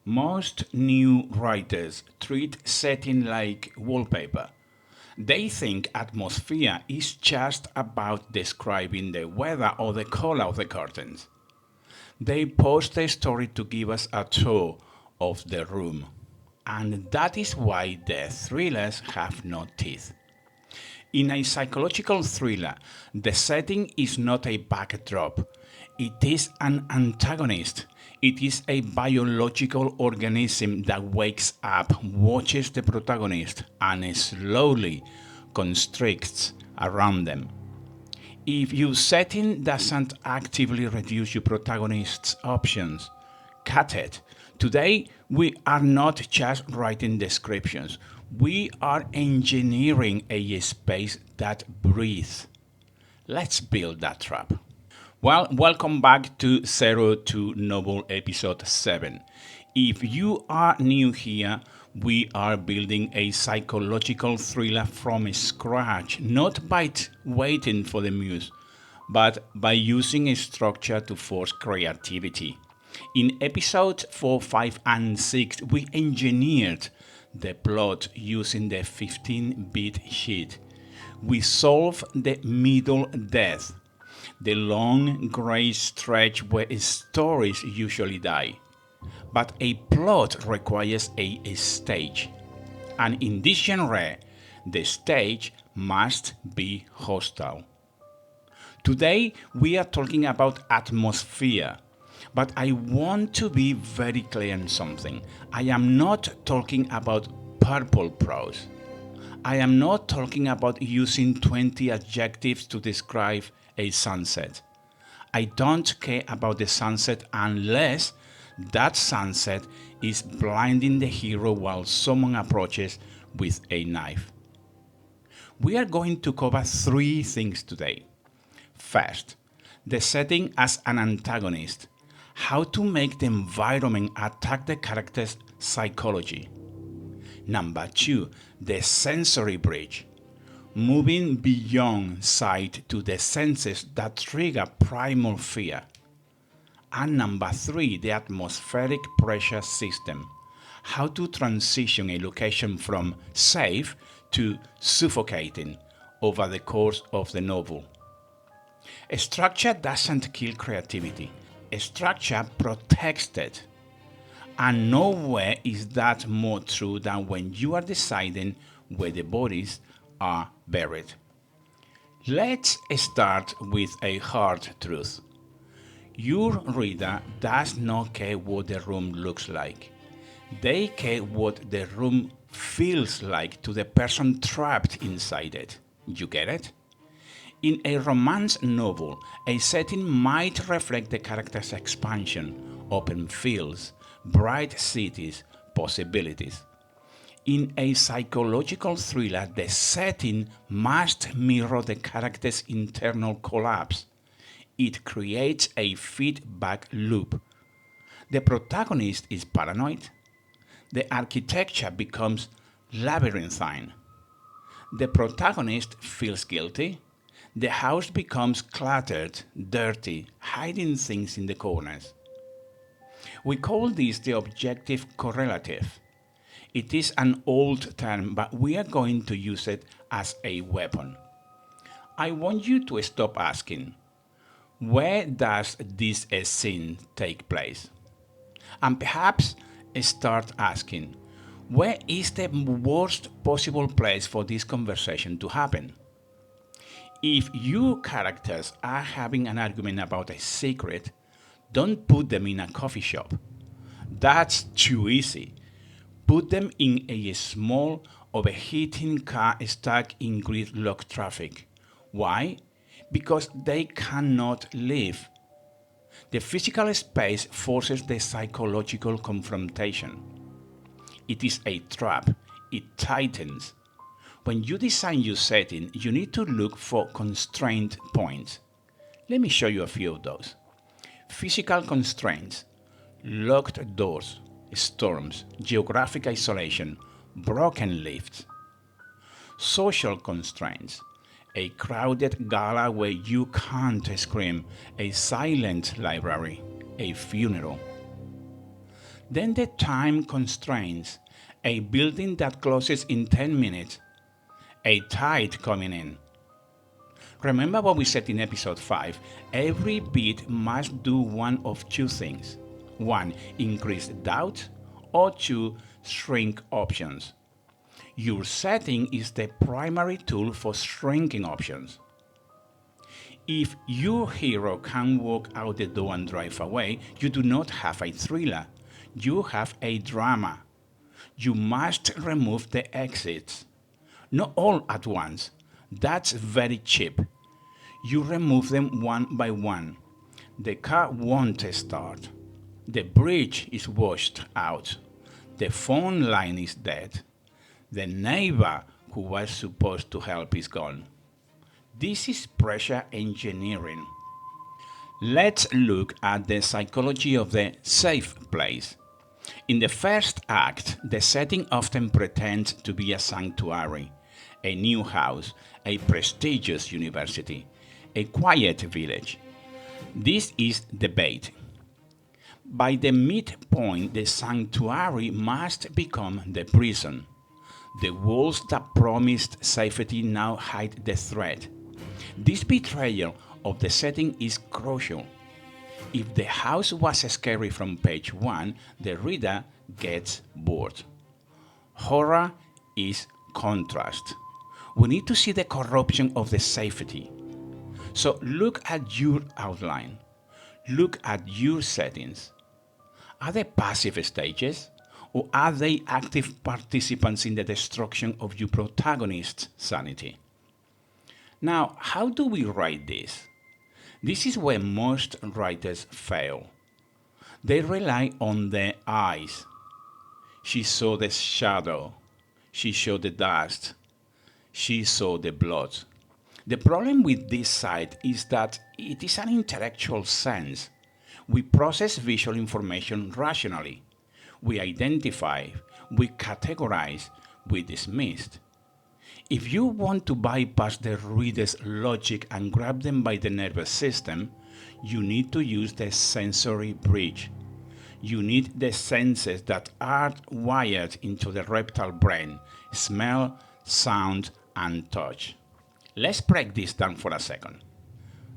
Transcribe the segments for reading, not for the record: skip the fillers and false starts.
Most new writers treat setting like wallpaper. They think atmosphere is just about describing the weather or the color of the curtains. They post a story to give us a tour of the room. And that is why the thrillers have no teeth. In a psychological thriller, the setting is not a backdrop, it is an antagonist. It is a biological organism that wakes up, watches the protagonist, and slowly constricts around them. If your setting doesn't actively reduce your protagonist's options, cut it. Today, we are not just writing descriptions, we are engineering a space that breathes. Let's build that trap. Well, welcome back to Zero to Novel episode 7. If you are new here, we are building a psychological thriller from scratch, not by waiting for the muse, but by using a structure to force creativity. In episodes 4, 5, and 6, we engineered the plot using the 15-bit sheet. We solved the middle death, the long gray stretch where stories usually die. But a plot requires a stage. And in this genre, the stage must be hostile. Today, we are talking about atmosphere. But I want to be very clear on something. I am not talking about purple prose. I am not talking about using 20 adjectives to describe a sunset. I don't care about the sunset unless that sunset is blinding the hero while someone approaches with a knife. We are going to cover 3 things today. First, the setting as an antagonist. How to make the environment attack the character's psychology. Number 2, the sensory bridge. Moving beyond sight to the senses that trigger primal fear. And number 3, the atmospheric pressure system. How to transition a location from safe to suffocating over the course of the novel. A structure doesn't kill creativity. A structure protects it. And nowhere is that more true than when you are deciding where the bodies are buried. Let's start with a hard truth. Your reader does not care what the room looks like. They care what the room feels like to the person trapped inside it. You get it? In a romance novel, a setting might reflect the character's expansion, open fields, bright cities, possibilities. In a psychological thriller, the setting must mirror the character's internal collapse. It creates a feedback loop. The protagonist is paranoid. The architecture becomes labyrinthine. The protagonist feels guilty. The house becomes cluttered, dirty, hiding things in the corners. We call this the objective correlative. It is an old term, but we are going to use it as a weapon. I want you to stop asking, where does this scene take place? And perhaps start asking, where is the worst possible place for this conversation to happen? If your characters are having an argument about a secret, don't put them in a coffee shop. That's too easy. Put them in a small, overheating car stuck in gridlock traffic. Why? Because they cannot live. The physical space forces the psychological confrontation. It is a trap. It tightens. When you design your setting, you need to look for constraint points. Let me show you a few of those. Physical constraints, locked doors, storms, geographic isolation, broken lifts. Social constraints, a crowded gala where you can't scream, a silent library, a funeral. Then the time constraints, a building that closes in 10 minutes, a tide coming in. Remember what we said in episode 5, every bit must do one of two things. 1. Increase doubt, or 2. Shrink options. Your setting is the primary tool for shrinking options. If your hero can walk out the door and drive away, you do not have a thriller. You have a drama. You must remove the exits. Not all at once. That's very cheap. You remove them one by one. The car won't start. The bridge is washed out. The phone line is dead. The neighbor who was supposed to help is gone. This is pressure engineering. Let's look at the psychology of the safe place. In the first act, the setting often pretends to be a sanctuary, a new house, a prestigious university, a quiet village. This is the bait. By the midpoint, the sanctuary must become the prison. The walls that promised safety now hide the threat. This betrayal of the setting is crucial. If the house was scary from page 1, the reader gets bored. Horror is contrast. We need to see the corruption of the safety. So look at your outline. Look at your settings. Are they passive stages? Or are they active participants in the destruction of your protagonist's sanity? Now, how do we write this? This is where most writers fail. They rely on the eyes. She saw the shadow. She saw the dust. She saw the blood. The problem with this side is that it is an intellectual sense. We process visual information rationally. We identify, we categorize, we dismiss. If you want to bypass the reader's logic and grab them by the nervous system, you need to use the sensory bridge. You need the senses that are wired into the reptile brain: smell, sound, and touch. Let's break this down for a second.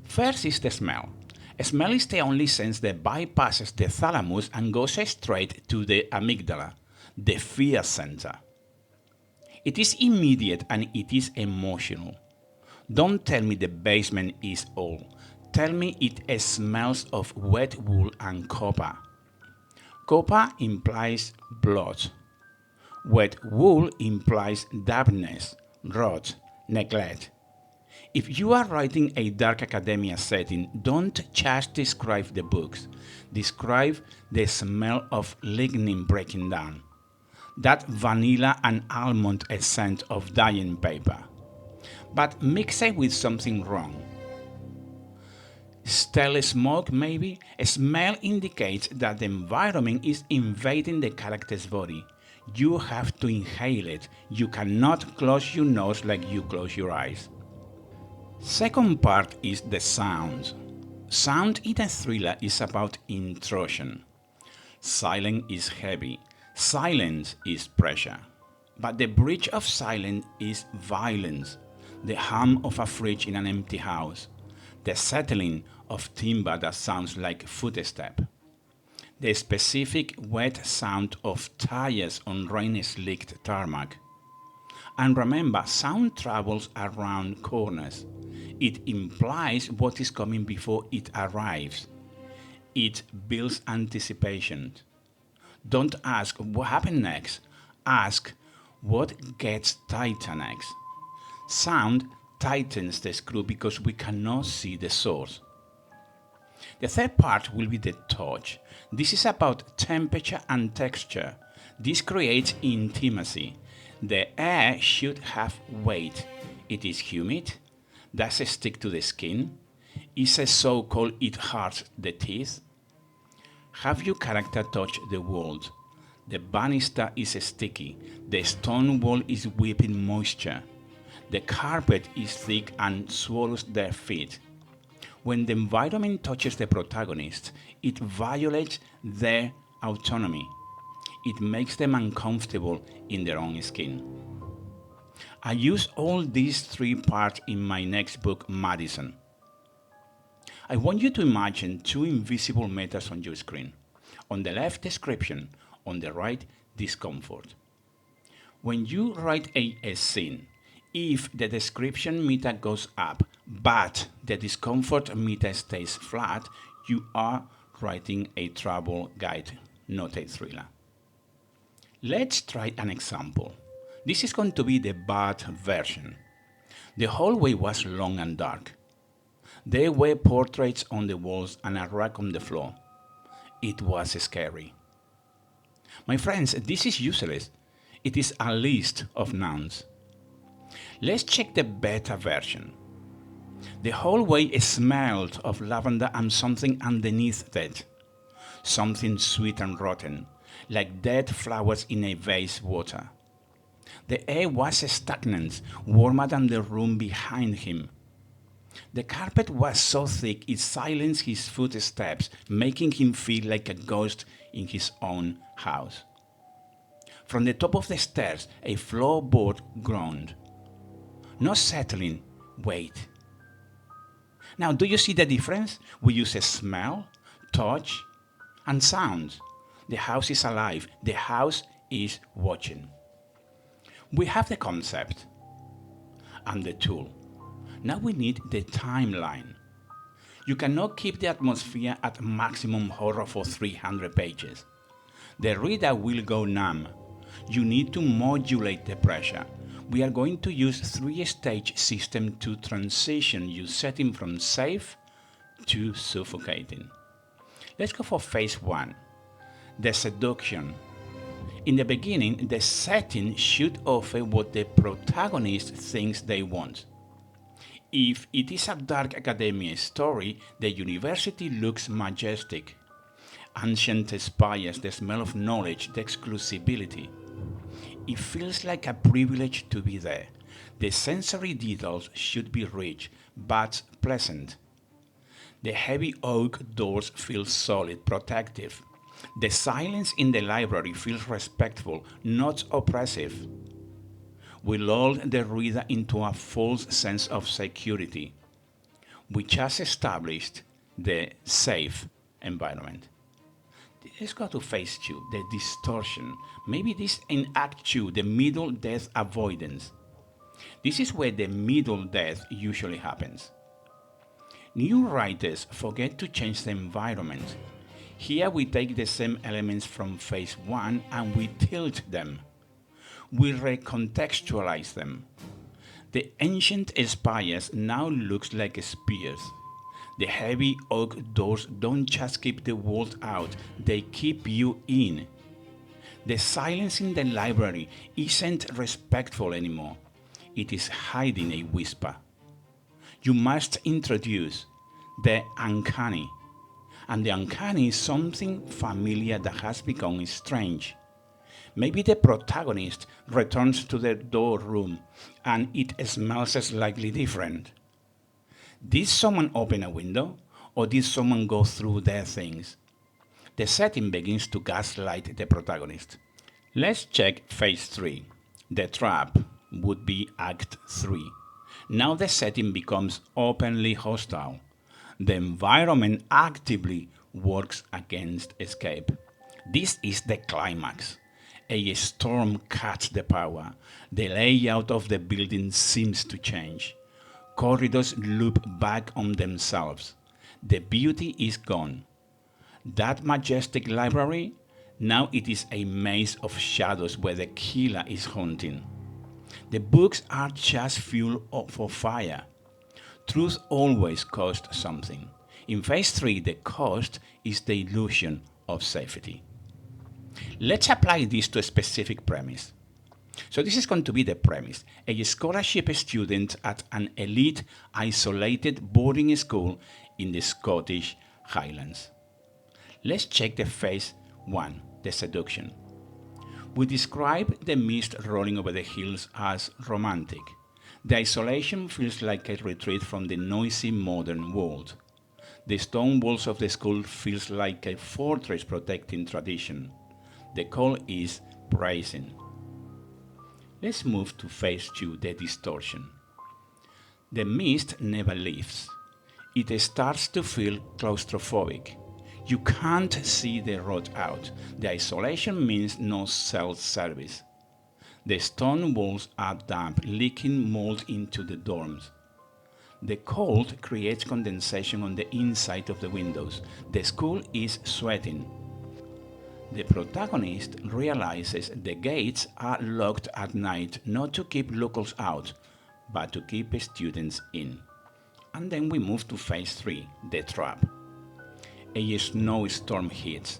First is the smell. Smell is the only sense that bypasses the thalamus and goes straight to the amygdala, the fear center. It is immediate and it is emotional. Don't tell me the basement is old. Tell me it smells of wet wool and copper. Copper implies blood. Wet wool implies dampness, rot, neglect. If you are writing a dark academia setting, don't just describe the books. Describe the smell of lignin breaking down. That vanilla and almond scent of dyeing paper. But mix it with something wrong. Stale smoke, maybe? A smell indicates that the environment is invading the character's body. You have to inhale it. You cannot close your nose like you close your eyes. Second part is the sound. Sound in a thriller is about intrusion. Silence is heavy. Silence is pressure. But the bridge of silence is violence. The hum of a fridge in an empty house. The settling of timber that sounds like footstep. The specific wet sound of tires on rain-slicked tarmac. And remember, sound travels around corners. It implies what is coming before it arrives. It builds anticipation. Don't ask what happened next. Ask what gets tighter next. Sound tightens the screw because we cannot see the source. The third part will be the touch. This is about temperature and texture. This creates intimacy. The air should have weight. It is humid. Does it stick to the skin? Is it so cold it hurts the teeth? Have your character touch the walls? The banister is sticky. The stone wall is whipping moisture. The carpet is thick and swallows their feet. When the environment touches the protagonist, it violates their autonomy. it makes them uncomfortable in their own skin. I use all these three parts in my next book, Madison. I want you to imagine two invisible metas on your screen. On the left, description, on the right, discomfort. When you write a scene, if the description meta goes up, but the discomfort meta stays flat, you are writing a travel guide, not a thriller. Let's try an example. This is going to be the bad version. The hallway was long and dark. There were portraits on the walls and a rug on the floor. It was scary. My friends, this is useless. It is a list of nouns. Let's check the beta version. The hallway smelled of lavender and something underneath that. Something sweet and rotten, like dead flowers in a vase water. The air was stagnant, warmer than the room behind him. The carpet was so thick it silenced his footsteps, making him feel like a ghost in his own house. From the top of the stairs, a floorboard groaned. Not settling, wait. Now, do you see the difference? We use a smell, touch, and sound. The house is alive. The house is watching. We have the concept and the tool. Now we need the timeline. You cannot keep the atmosphere at maximum horror for 300 pages. The reader will go numb. You need to modulate the pressure. We are going to use 3-stage system to transition your setting from safe to suffocating. Let's go for phase 1, the seduction. In the beginning, the setting should offer what the protagonist thinks they want. If it is a dark academia story, the university looks majestic. Ancient spires, the smell of knowledge, the exclusivity. It feels like a privilege to be there. The sensory details should be rich, but pleasant. The heavy oak doors feel solid, protective. The silence in the library feels respectful, not oppressive. We lull the reader into a false sense of security. We just established the safe environment. Let's go to phase 2, the distortion. Maybe this in act 2, the middle death avoidance. This is where the middle death usually happens. New writers forget to change the environment. Here we take the same elements from phase 1 and we tilt them. We recontextualize them. The ancient spires now looks like spears. The heavy oak doors don't just keep the world out, they keep you in. The silence in the library isn't respectful anymore. It is hiding a whisper. You must introduce the uncanny. And the uncanny is something familiar that has become strange. Maybe the protagonist returns to the door room and it smells slightly different. Did someone open a window or did someone go through their things? The setting begins to gaslight the protagonist. Let's check phase 3. The trap would be act 3. Now the setting becomes openly hostile. The environment actively works against escape. This is the climax. A storm cuts the power. The layout of the building seems to change. Corridors loop back on themselves. The beauty is gone. That majestic library, now it is a maze of shadows where the killer is hunting. The books are just fuel for fire. Truth always costs something. In phase 3, the cost is the illusion of safety. Let's apply this to a specific premise. So this is going to be the premise. A scholarship student at an elite, isolated boarding school in the Scottish Highlands. Let's check the phase 1, the seduction. We describe the mist rolling over the hills as romantic. The isolation feels like a retreat from the noisy modern world. The stone walls of the school feels like a fortress protecting tradition. The call is bracing. Let's move to phase 2, the distortion. The mist never leaves. It starts to feel claustrophobic. You can't see the road out. The isolation means no cell service. The stone walls are damp, leaking mold into the dorms. The cold creates condensation on the inside of the windows. The school is sweating. The protagonist realizes the gates are locked at night not to keep locals out, but to keep students in. And then we move to phase 3, the trap. A snowstorm hits.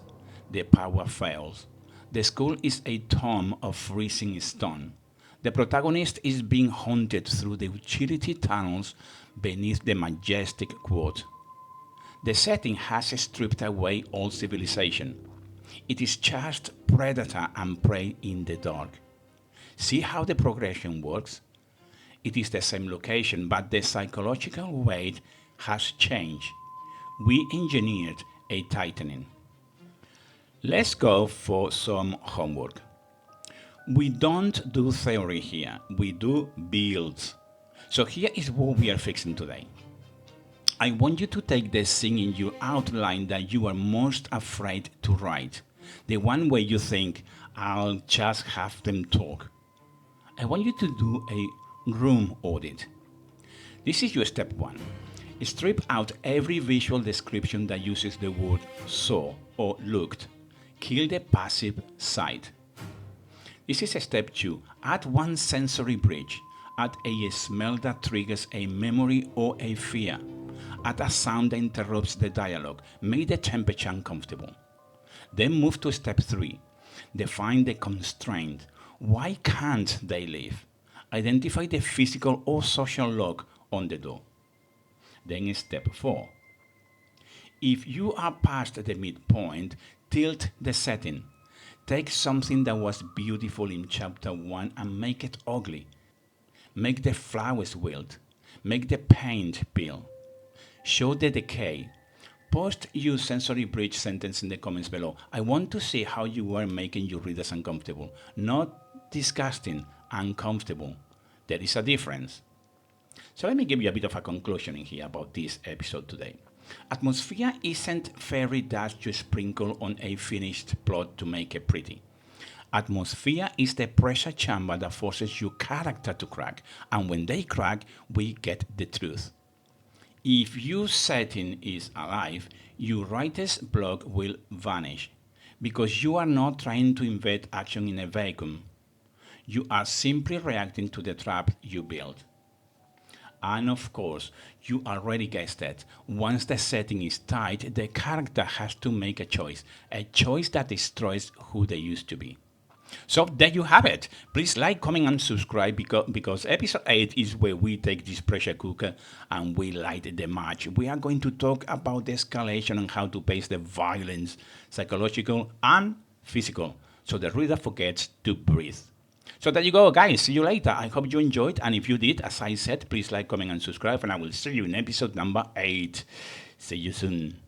The power fails. The school is a tomb of freezing stone. The protagonist is being haunted through the utility tunnels beneath the majestic quad. The setting has stripped away all civilization. It is just predator and prey in the dark. See how the progression works? It is the same location, but the psychological weight has changed. We engineered a tightening. Let's go for some homework. We don't do theory here, we do builds. So here is what we are fixing today. I want you to take the scene in your outline that you are most afraid to write. The one where you think, I'll just have them talk. I want you to do a room audit. This is your step 1. Strip out every visual description that uses the word saw or looked. Kill the passive side. This is step 2. Add one sensory bridge. Add a smell that triggers a memory or a fear. Add a sound that interrupts the dialogue. Make the temperature uncomfortable. Then move to step 3. Define the constraint. Why can't they leave? Identify the physical or social lock on the door. Then step 4. If you are past the midpoint, tilt the setting. Take something that was beautiful in chapter 1 and make it ugly. Make the flowers wilt. Make the paint peel. Show the decay. Post your sensory bridge sentence in the comments below. I want to see how you are making your readers uncomfortable. Not disgusting, uncomfortable. There is a difference. So let me give you a bit of a conclusion in here about this episode today. Atmosphere isn't fairy dust you sprinkle on a finished plot to make it pretty. Atmosphere is the pressure chamber that forces your character to crack, and when they crack, we get the truth. If your setting is alive, your writer's block will vanish, because you are not trying to invent action in a vacuum. You are simply reacting to the trap you built. And of course, you already guessed it. Once the setting is tight, the character has to make a choice that destroys who they used to be. So there you have it. Please like, comment, and subscribe because episode 8 is where we take this pressure cooker and we light the match. We are going to talk about the escalation and how to pace the violence, psychological and physical, so the reader forgets to breathe. So there you go, guys. See you later. I hope you enjoyed. And if you did, as I said, please like, comment, and subscribe. And I will see you in episode number 8. See you soon.